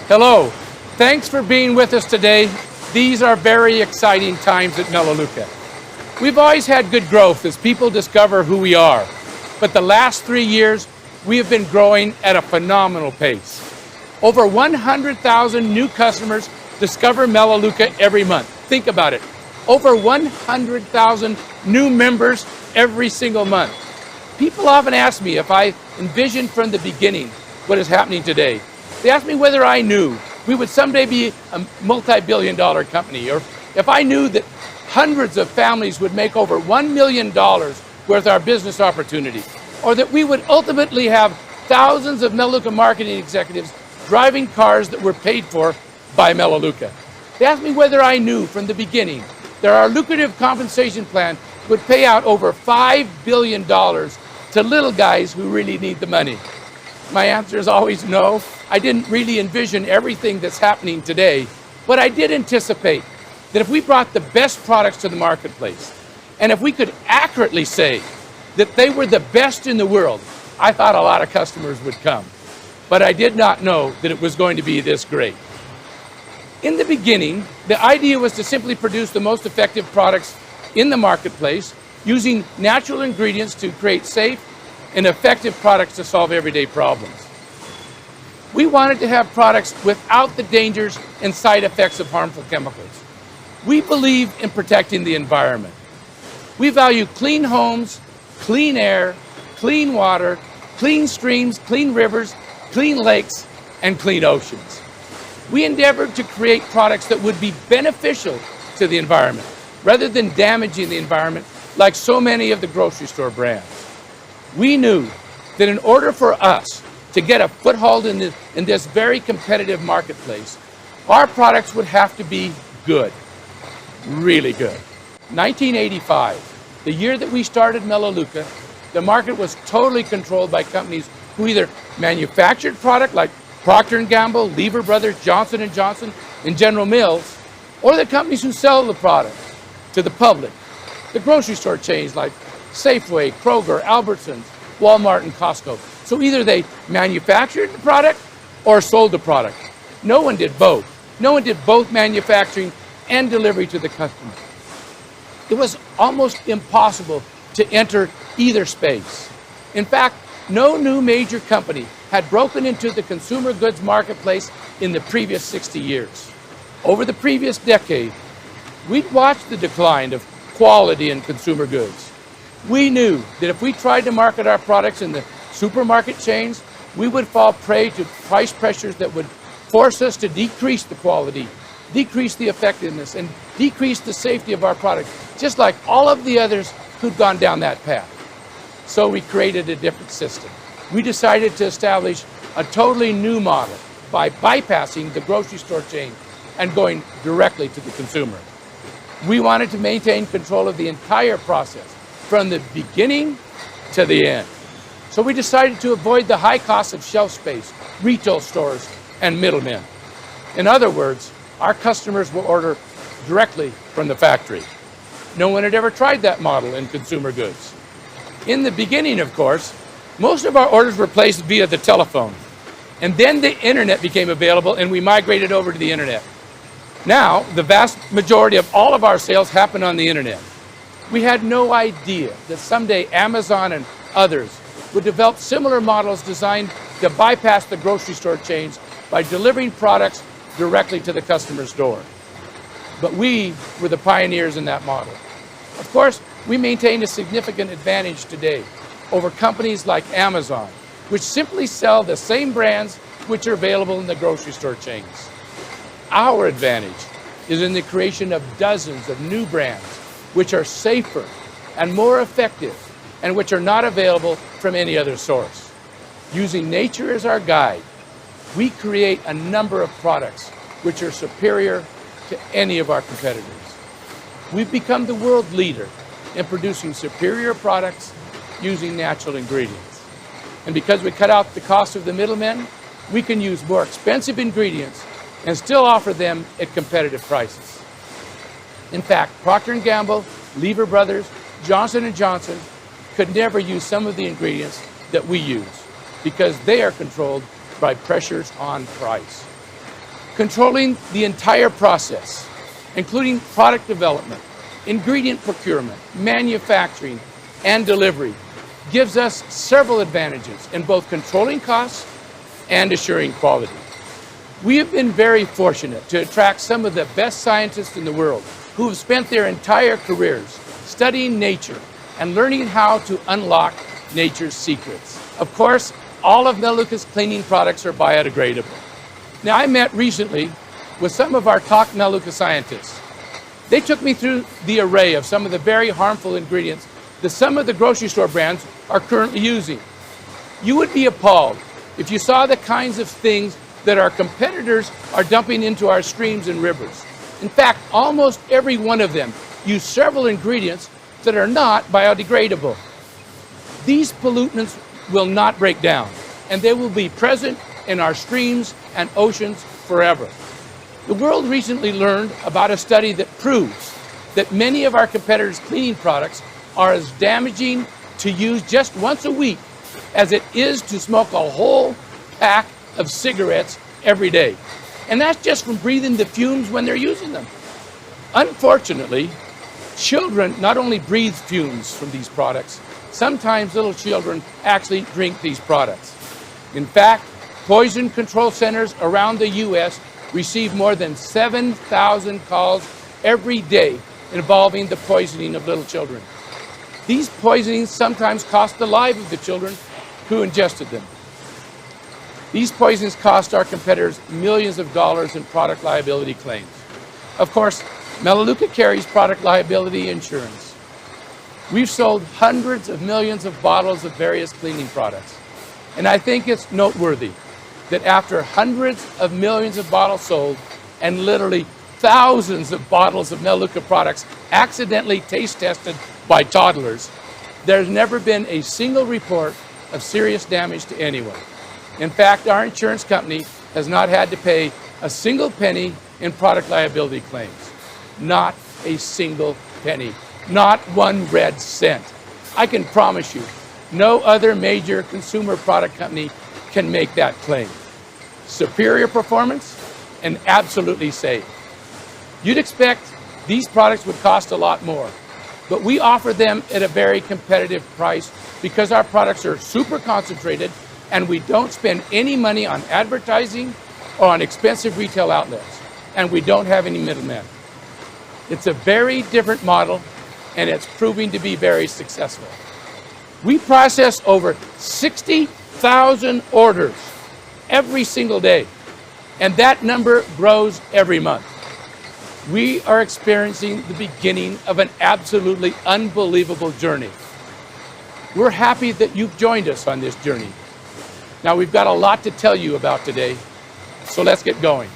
Hello, thanks for being with us today. These are very exciting times at Melaleuca. We've always had good growth as people discover who we are, but the last 3 years, we have been growing at a phenomenal pace. Over 100,000 new customers discover Melaleuca every month. Think about it. Over 100,000 new members every single month. People often ask me if I envisioned from the beginning what is happening today. They ask me whether I knew we would someday be a multi-billion-dollar company, or if I knew that hundreds of families would make over $1 million worth our business opportunity, or that we would ultimately have thousands of Melaleuca marketing executives driving cars that were paid for by Melaleuca. They asked me whether I knew from the beginning that our lucrative compensation plan would pay out over $5 billion to little guys who really need the money. My answer is always no. I didn't really envision everything that's happening today, but I did anticipate that if we brought the best products to the marketplace, and if we could accurately say that they were the best in the world, I thought a lot of customers would come. But I did not know that it was going to be this great. In the beginning, the idea was to simply produce the most effective products in the marketplace using natural ingredients to create safe and effective products to solve everyday problems. We wanted to have products without the dangers and side effects of harmful chemicals. We believe in protecting the environment. We value clean homes, clean air, clean water, clean streams, clean rivers, clean lakes, and clean oceans. We endeavored to create products that would be beneficial to the environment, rather than damaging the environment like so many of the grocery store brands. We knew that in order for us to get a foothold in this very competitive marketplace, our products would have to be good, really good. 1985, the year that we started Melaleuca, the market was totally controlled by companies who either manufactured product like Procter & Gamble, Lever Brothers, Johnson & Johnson, and General Mills, or the companies who sell the product to the public, the grocery store chains like Safeway, Kroger, Albertsons, Walmart, and Costco. So either they manufactured the product or sold the product. No one did both. No one did both manufacturing and delivery to the customer. It was almost impossible to enter either space. In fact, no new major company had broken into the consumer goods marketplace in the previous 60 years. Over the previous decade, we'd watched the decline of quality in consumer goods. We knew that if we tried to market our products in the supermarket chains, we would fall prey to price pressures that would force us to decrease the quality, decrease the effectiveness, and decrease the safety of our product, just like all of the others who'd gone down that path. So we created a different system. We decided to establish a totally new model by bypassing the grocery store chain and going directly to the consumer. We wanted to maintain control of the entire process, from the beginning to the end. So we decided to avoid the high cost of shelf space, retail stores, and middlemen. In other words, our customers will order directly from the factory. No one had ever tried that model in consumer goods. In the beginning, of course, most of our orders were placed via the telephone. And then the internet became available and we migrated over to the internet. Now, the vast majority of all of our sales happen on the internet. We had no idea that someday Amazon and others would develop similar models designed to bypass the grocery store chains by delivering products directly to the customer's door. But we were the pioneers in that model. Of course, we maintain a significant advantage today over companies like Amazon, which simply sell the same brands which are available in the grocery store chains. Our advantage is in the creation of dozens of new brands which are safer and more effective and which are not available from any other source. Using nature as our guide, we create a number of products which are superior to any of our competitors. We've become the world leader in producing superior products using natural ingredients. And because we cut out the cost of the middlemen, we can use more expensive ingredients and still offer them at competitive prices. In fact, Procter & Gamble, Lever Brothers, Johnson & Johnson could never use some of the ingredients that we use because they are controlled by pressures on price. Controlling the entire process, including product development, ingredient procurement, manufacturing, and delivery, gives us several advantages in both controlling costs and assuring quality. We have been very fortunate to attract some of the best scientists in the world who have spent their entire careers studying nature and learning how to unlock nature's secrets. Of course, all of Melaleuca's cleaning products are biodegradable. Now, I met recently with some of our top Melaleuca scientists. They took me through the array of some of the very harmful ingredients that some of the grocery store brands are currently using. You would be appalled if you saw the kinds of things that our competitors are dumping into our streams and rivers. In fact, almost every one of them use several ingredients that are not biodegradable. These pollutants will not break down, and they will be present in our streams and oceans forever. The world recently learned about a study that proves that many of our competitors' cleaning products are as damaging to use just once a week as it is to smoke a whole pack of cigarettes every day. And that's just from breathing the fumes when they're using them. Unfortunately, children not only breathe fumes from these products, sometimes little children actually drink these products. In fact, poison control centers around the U.S. receive more than 7,000 calls every day involving the poisoning of little children. These poisonings sometimes cost the lives of the children who ingested them. These poisons cost our competitors millions of dollars in product liability claims. Of course, Melaleuca carries product liability insurance. We've sold hundreds of millions of bottles of various cleaning products. And I think it's noteworthy that after hundreds of millions of bottles sold and literally thousands of bottles of Melaleuca products accidentally taste tested by toddlers, there's never been a single report of serious damage to anyone. In fact, our insurance company has not had to pay a single penny in product liability claims. Not a single penny. Not one red cent. I can promise you, no other major consumer product company can make that claim. Superior performance and absolutely safe. You'd expect these products would cost a lot more, but we offer them at a very competitive price because our products are super concentrated and we don't spend any money on advertising or on expensive retail outlets, and we don't have any middlemen. It's a very different model, and it's proving to be very successful. We process over 60,000 orders every single day, and that number grows every month. We are experiencing the beginning of an absolutely unbelievable journey. We're happy that you've joined us on this journey. Now, we've got a lot to tell you about today, so let's get going.